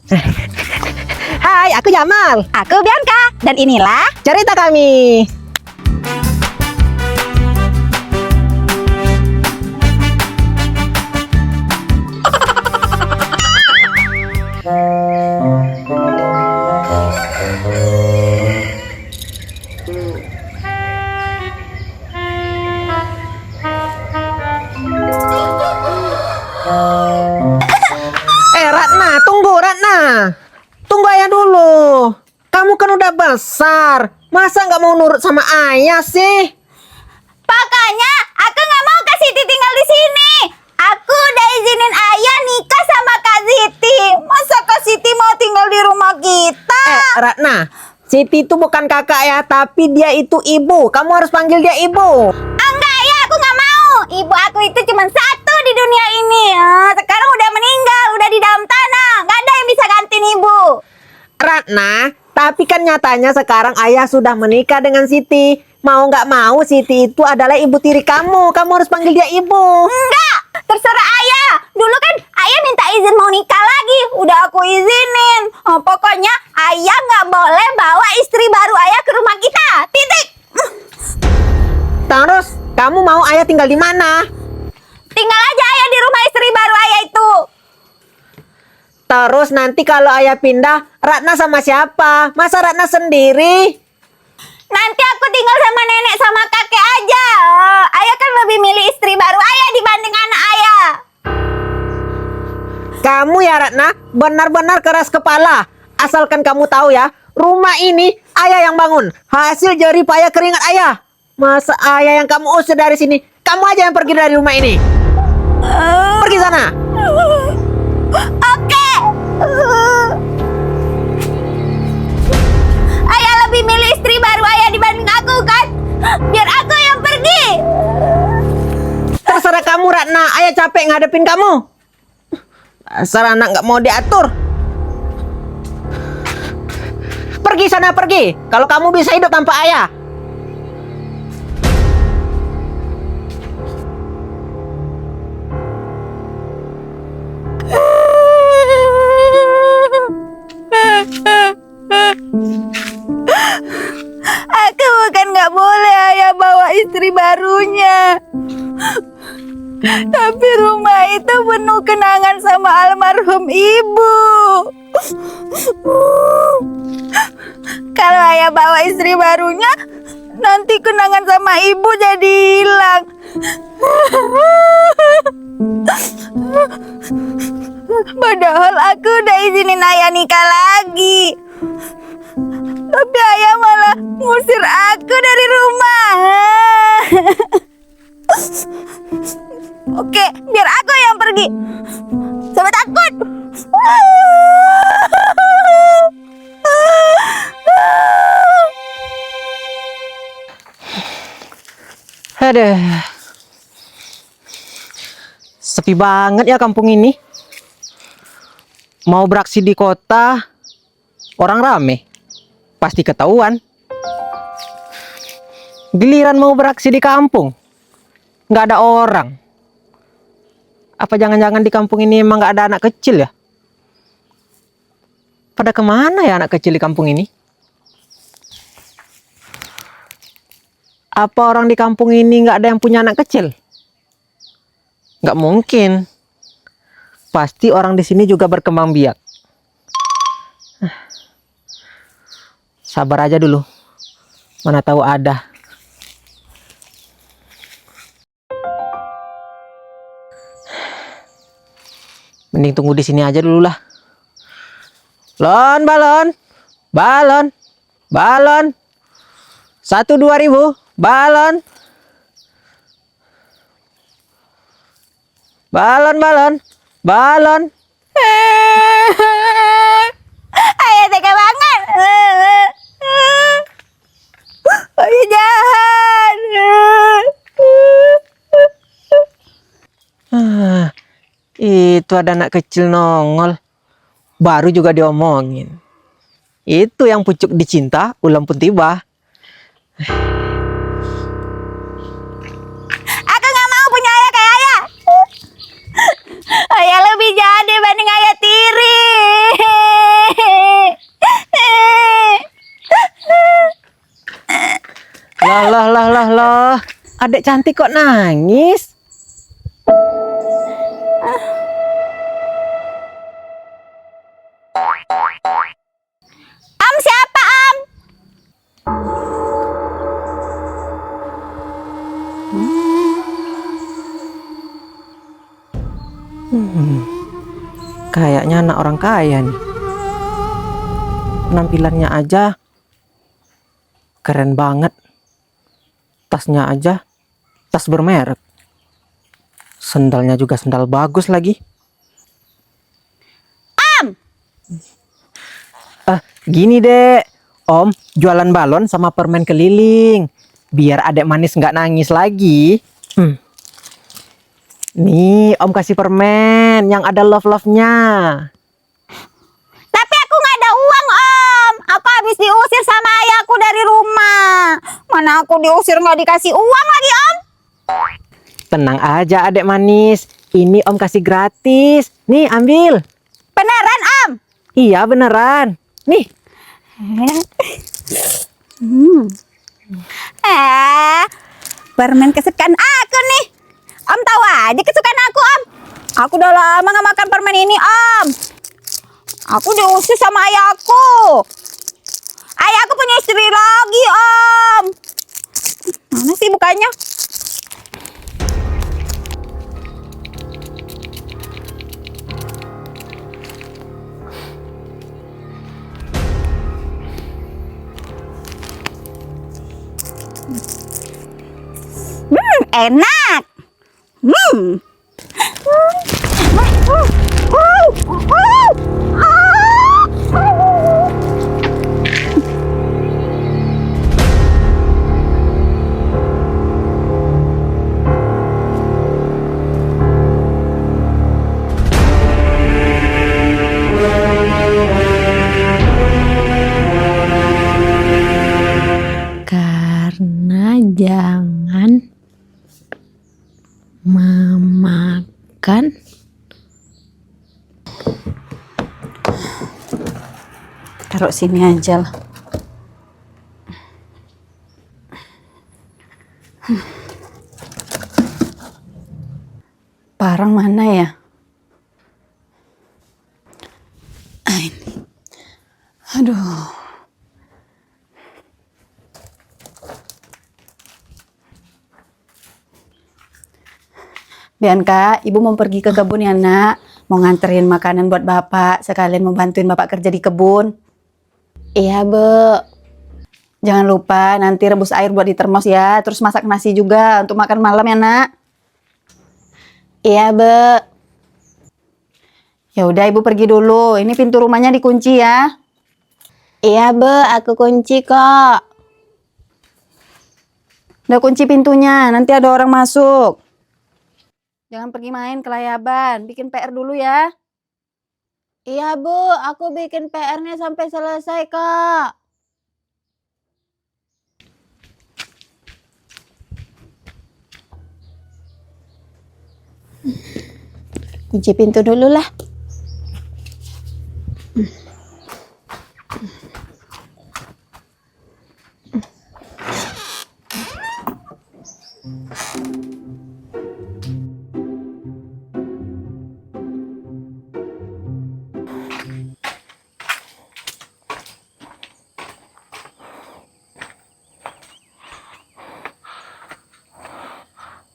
Hai, aku Jamal. Aku Bianca, dan inilah Cerita kami. Ratna, tunggu Ratna. Tunggu ayah dulu. Kamu kan udah besar. Masa nggak mau nurut sama ayah sih? pokoknya aku nggak mau Kak Siti tinggal di sini. Aku udah izinin ayah nikah sama Kak Siti. Masa Kak Siti mau tinggal di rumah kita? Ratna, Siti itu bukan kakak ya, tapi dia itu ibu. Kamu harus panggil dia ibu. Enggak ya, aku nggak mau. Ibu aku itu cuma satu di dunia ini. Sekarang udah meninggal, udah di dalam tanah. Nggak ada yang bisa gantiin ibu. Ratna, tapi kan nyatanya sekarang ayah sudah menikah dengan Siti. Mau nggak mau, Siti itu adalah ibu tiri kamu. Kamu harus panggil dia ibu. Enggak, terserah ayah. Dulu kan ayah minta izin mau nikah lagi. Udah aku izinin. Pokoknya ayah nggak boleh bawa istri baru ayah ke rumah kita. Titik. Terus, kamu mau ayah tinggal di mana? Tinggal aja ayah di rumah istri baru ayah itu. Terus nanti kalau ayah pindah, Ratna sama siapa? Masa Ratna sendiri? Nanti aku tinggal sama nenek sama kakek aja. Ayah kan lebih milih istri baru ayah dibanding anak ayah. Kamu ya Ratna, benar-benar keras kepala. Asalkan kamu tahu ya, rumah ini ayah yang bangun. Hasil jerih payah keringat ayah. Masa ayah yang kamu usir dari sini? Kamu aja yang pergi dari rumah ini. Pergi sana. Oke. Ayah lebih milih istri baru ayah dibanding aku kan? Biar aku yang pergi. Terserah kamu Ratna, ayah capek ngadepin kamu. Dasar anak nggak mau diatur. Pergi sana, pergi. Kalau kamu bisa hidup tanpa ayah. Aku bukan nggak boleh ayah bawa istri barunya. Tapi rumah itu penuh kenangan sama almarhum ibu. Kalau ayah bawa istri barunya, nanti kenangan sama ibu jadi hilang. Padahal aku udah izinin ayah nikah lagi. Tapi ayah malah ngusir aku dari rumah. Oke, biar aku yang pergi. Sampai takut. Aduh. Sepi banget ya kampung ini. Mau beraksi di kota, orang rame. Pasti ketahuan. Giliran mau beraksi di kampung, nggak ada orang. Apa jangan-jangan di kampung ini emang nggak ada anak kecil ya? Pada kemana ya anak kecil di kampung ini? Apa orang di kampung ini nggak ada yang punya anak kecil? Nggak mungkin. Pasti orang di sini juga berkembang biak. Sabar aja dulu. Mana tahu ada. Mending tunggu di sini aja dulu lah. Balon. 1-2 ribu. Balon. Ayah tega banget. Ayah jahat. Itu ada anak kecil nongol. Baru juga diomongin. Itu yang pucuk dicinta, ulam pun tiba. Aku nggak mau punya ayah kayak ayah. Ayah lebih jahat dibanding ayah tiri. Adek cantik kok nangis? Om siapa Om? Kayaknya anak orang kaya nih. Penampilannya aja keren banget. Tasnya aja tas bermerek. Sendalnya juga sendal bagus lagi. Om! Gini dek, Om jualan balon sama permen keliling. Biar adek manis nggak nangis lagi. Nih Om kasih permen yang ada love-love-nya. Tapi aku nggak ada uang Om. Aku habis diusir sama ayahku dari rumah. Mana aku diusir nggak dikasih uang lagi Om? Tenang aja adek manis. Ini Om kasih gratis. Nih ambil. Beneran Om? Iya beneran. Nih. Permen kesukaan aku nih. Om tahu aja kesukaan aku Om. Aku udah lama nggak makan permen ini Om. Aku diusir sama ayahku. Ayahku punya istri lagi Om. Mana sih bukanya? Enak. Karena jangan memakan Taruh sini aja lah. Barang mana ya? Ini. Aduh. Bianca, ibu mau pergi ke kebun ya nak. Mau nganterin makanan buat bapak. Sekalian mau bantuin bapak kerja di kebun. Iya Bu. Jangan lupa nanti rebus air buat di termos ya. Terus masak nasi juga untuk makan malam ya nak. Iya Bu. Ya udah ibu pergi dulu. Ini pintu rumahnya dikunci ya. Iya Bu, aku kunci kok. Udah kunci pintunya. Nanti ada orang masuk. Jangan pergi main kelayaban, bikin PR dulu ya. Iya Bu, aku bikin PR-nya sampai selesai kok. Kunci pintu dulu lah.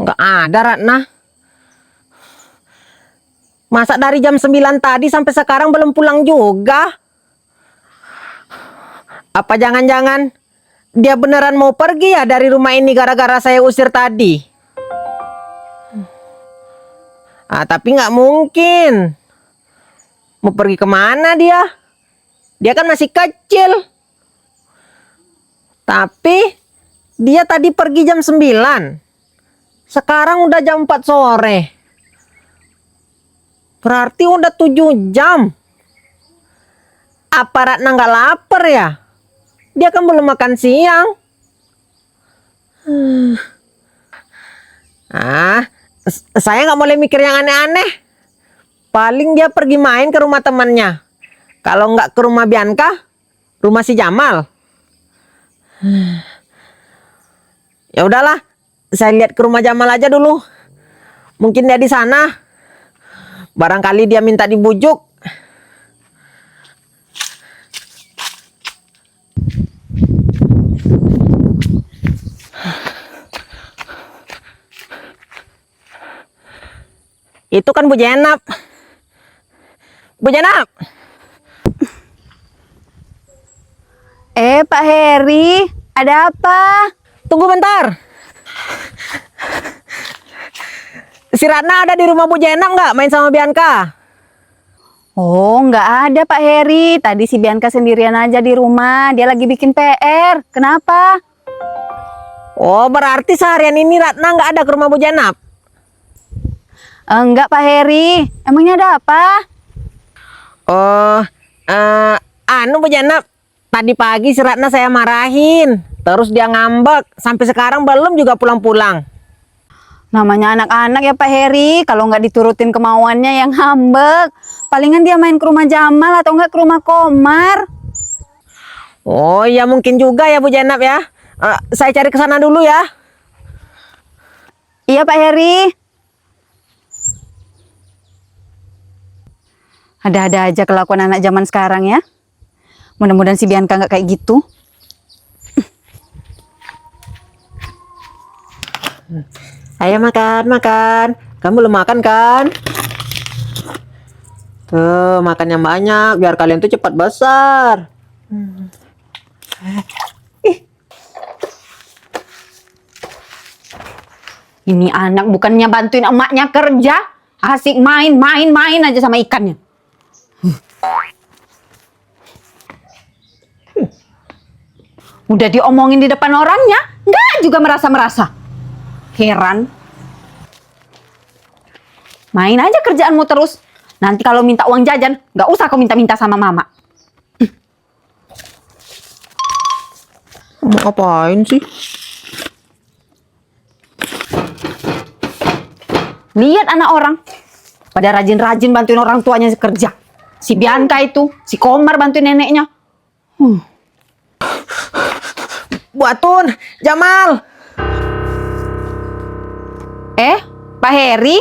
Nggak ada Ratna. Masa dari jam 9 tadi sampai sekarang belum pulang juga? Apa jangan-jangan dia beneran mau pergi ya dari rumah ini gara-gara saya usir tadi? Tapi nggak mungkin. Mau pergi kemana dia? Dia kan masih kecil. Tapi dia tadi pergi jam 9. Sekarang udah jam 4 sore. Berarti udah 7 jam. Apa Ratna nggak lapar ya? Dia kan belum makan siang. Saya nggak boleh mikir yang aneh-aneh. Paling dia pergi main ke rumah temannya. Kalau nggak ke rumah Bianca, rumah si Jamal. Ya udahlah, saya lihat ke rumah Jamal aja dulu. Mungkin dia di sana. Barangkali dia minta dibujuk. Itu kan Bu Jenap. Bu Jenap. Pak Heri, ada apa? Tunggu bentar. Si Ratna ada di rumah Bu Jenap nggak main sama Bianca? Oh, nggak ada Pak Heri. Tadi si Bianca sendirian aja di rumah. Dia lagi bikin PR. Kenapa? Oh, berarti seharian ini Ratna nggak ada ke rumah Bu Jenap? Enggak Pak Heri. Emangnya ada apa? Oh, Bu Jenap. Tadi pagi si Ratna saya marahin. Terus dia ngambek. Sampai sekarang belum juga pulang-pulang. Namanya anak-anak ya Pak Heri. Kalau nggak diturutin kemauannya yang ngambek. Palingan dia main ke rumah Jamal atau nggak ke rumah Komar. Oh, ya mungkin juga ya Bu Jenap ya. Saya cari ke sana dulu ya. Iya Pak Heri. Ada-ada aja kelakuan anak zaman sekarang ya. Mudah-mudahan si Bianca nggak kayak gitu. Ayo makan. Kamu belum makan kan? Tuh, makan yang banyak biar kalian tuh cepat besar. Ini anak bukannya bantuin emaknya kerja, asik main aja sama ikannya. Udah diomongin di depan orangnya, nggak juga merasa-merasa. Heran. Main aja kerjaanmu terus. Nanti kalau minta uang jajan, nggak usah kau minta-minta sama mama. Mau ngapain sih? Lihat anak orang. Pada rajin-rajin bantuin orang tuanya kerja. Si Bianca itu, si Komar bantuin neneknya. Bu Atun, Jamal. Pak Heri?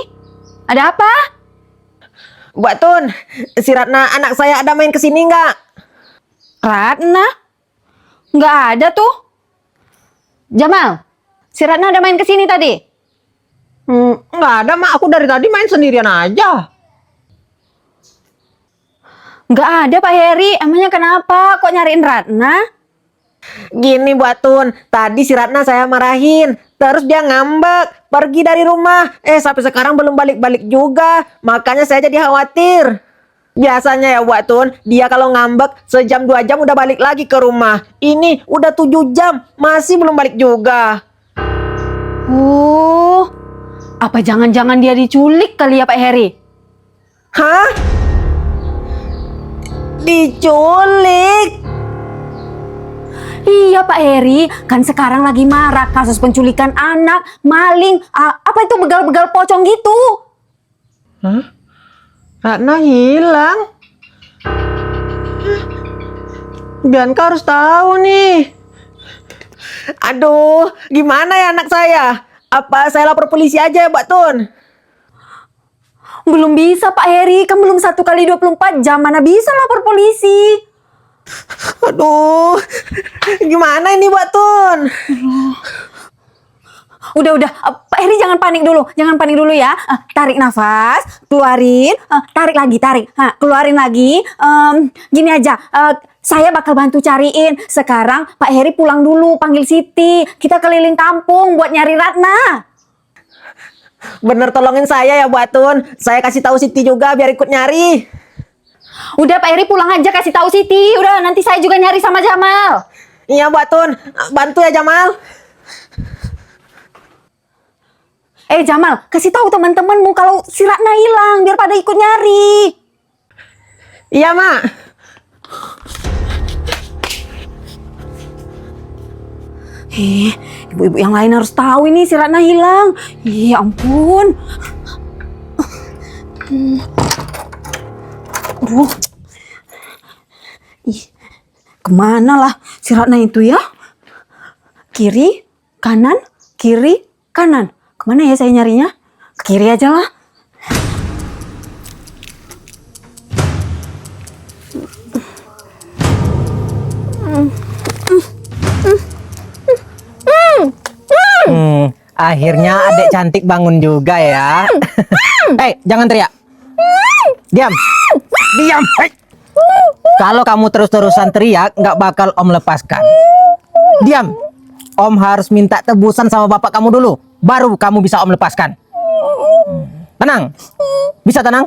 Ada apa? Bu Atun, si Ratna anak saya ada main kesini nggak? Ratna? Nggak ada tuh. Jamal, si Ratna ada main kesini tadi? Nggak ada, Mak. Aku dari tadi main sendirian aja. Nggak ada Pak Heri. Emangnya kenapa? Kok nyariin Ratna? Gini Bu Atun, tadi si Ratna saya marahin. Terus dia ngambek, pergi dari rumah. Sampai sekarang belum balik-balik juga. Makanya saya jadi khawatir. Biasanya ya Bu Atun, dia kalau ngambek sejam 2 jam udah balik lagi ke rumah. Ini udah 7 jam, masih belum balik juga. Oh, apa jangan-jangan dia diculik kali ya Pak Heri? Hah? Diculik? Iya Pak Heri, kan sekarang lagi marak kasus penculikan anak, maling, apa itu begal-begal pocong gitu. Hah? Ratna hilang? Bianca harus tahu nih. Aduh, gimana ya anak saya? Apa saya lapor polisi aja ya, Mbak Tun? Belum bisa Pak Heri, kan belum 1 kali 24 jam, mana bisa lapor polisi. Aduh, gimana ini Mbak Tun? Udah, Pak Heri jangan panik dulu ya. Tarik nafas, keluarin, tarik lagi, keluarin lagi. Gini aja, saya bakal bantu cariin. Sekarang Pak Heri pulang dulu, panggil Siti. Kita keliling kampung buat nyari Ratna. Bener tolongin saya ya Mbak Tun. Saya kasih tahu Siti juga biar ikut nyari. Udah Pak Heri pulang aja kasih tahu Siti. Udah nanti saya juga nyari sama Jamal. Iya Mbak Tun, bantu ya Jamal. Jamal, kasih tahu teman-temanmu kalau si Ratna hilang biar pada ikut nyari. Iya Mak. Ibu-ibu yang lain harus tahu ini si Ratna hilang. Ya ampun. Aduh. Kemana lah si Ratna itu ya? Kiri, kanan, makanan. Kemana ya saya nyarinya? Ke kiri aja lah. Akhirnya adek cantik bangun juga ya. Hei, jangan teriak. Diam. Diam. Hei. Kalau kamu terus-terusan teriak, nggak bakal Om lepaskan. Diam. Om harus minta tebusan sama bapak kamu dulu, baru kamu bisa Om lepaskan. Tenang. Bisa tenang?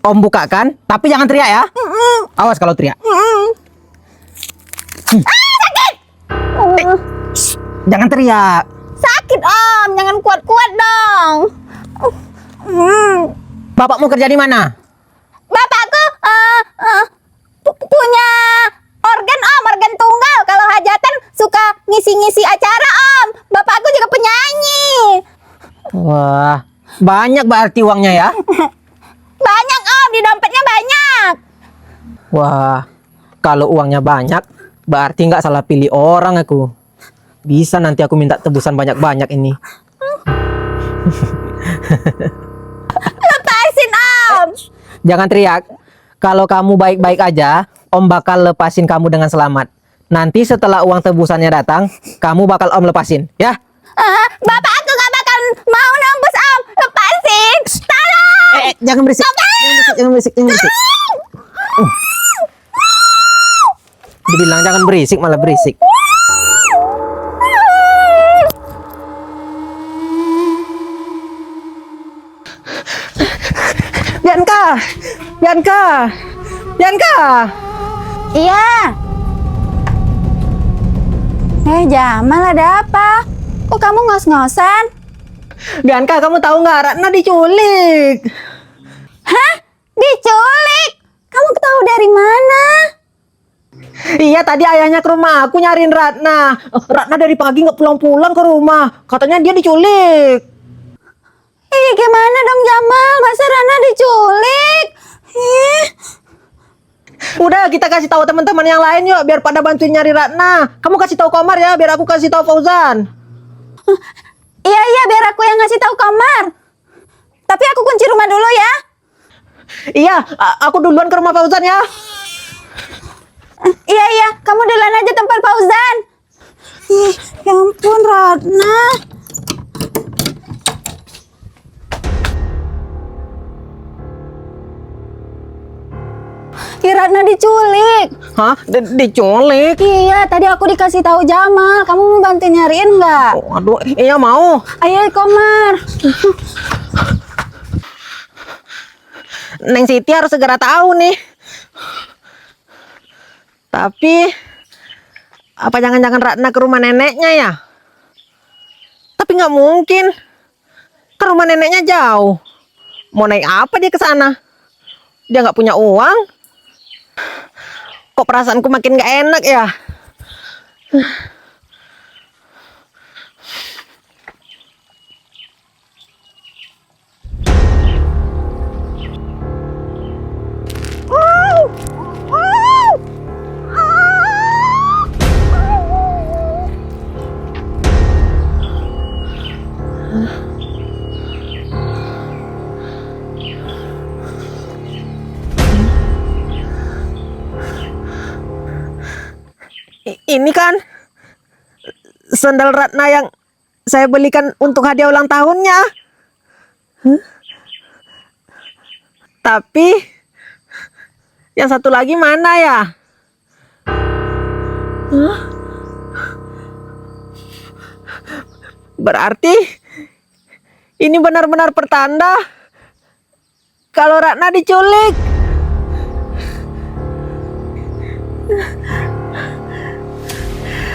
Om bukakan, tapi jangan teriak ya. Awas kalau teriak. Jangan teriak. Sakit Om, jangan kuat-kuat dong. Bapakmu kerja di mana? Bapakku punya organ Om, organ tunggal. Kalau hajatan suka ngisi-ngisi acara Om. Bapakku juga penyanyi. Wah, banyak berarti uangnya ya? Banyak Om, di dompetnya banyak. Wah, kalau uangnya banyak, berarti nggak salah pilih orang aku. Bisa nanti aku minta tebusan banyak-banyak ini. Lepasin Om. Jangan teriak. Kalau kamu baik-baik aja, Om bakal lepasin kamu dengan selamat. Nanti setelah uang tebusannya datang, kamu bakal Om lepasin, ya? Bapak aku gak bakal mau nembus Om. Lepasin. Tolong. Jangan berisik. Jangan berisik, jangan berisik. Dibilang jangan berisik, malah berisik. Bianca, Bianca, Bianca. Iya. Jamal, ada apa? Kok kamu ngos-ngosan? Bianca, kamu tahu nggak Ratna diculik? Hah? Diculik? Kamu tahu dari mana? Iya, tadi ayahnya ke rumah aku nyariin Ratna. Ratna dari pagi nggak pulang-pulang ke rumah. Katanya dia diculik. Gimana dong Jamal? Masa Rana diculik? Udah, kita kasih tahu teman-teman yang lain yuk, biar pada bantuin nyari Ratna. Kamu kasih tahu Komar ya, biar aku kasih tahu Fauzan. Iya, biar aku yang ngasih tahu Komar. Tapi aku kunci rumah dulu ya. Iya, aku duluan ke rumah Fauzan ya. Iya, kamu duluan aja tempat Fauzan. Ya ampun Ratna. Ratna diculik. Hah? Diculik? Iya, tadi aku dikasih tahu Jamal. Kamu mau bantu nyariin nggak? Oh, aduh, iya mau. Ayo Komar. Neng Siti harus segera tahu nih. Tapi apa jangan-jangan Ratna ke rumah neneknya ya? Tapi nggak mungkin. Ke rumah neneknya jauh. Mau naik apa dia ke sana? Dia nggak punya uang. Kok perasaanku makin nggak enak ya? Ini kan sandal Ratna yang saya belikan untuk hadiah ulang tahunnya. Tapi yang satu lagi mana ya? Berarti ini benar-benar pertanda kalau Ratna diculik.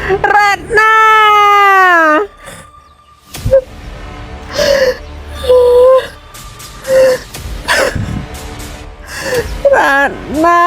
Ratna! Ratna!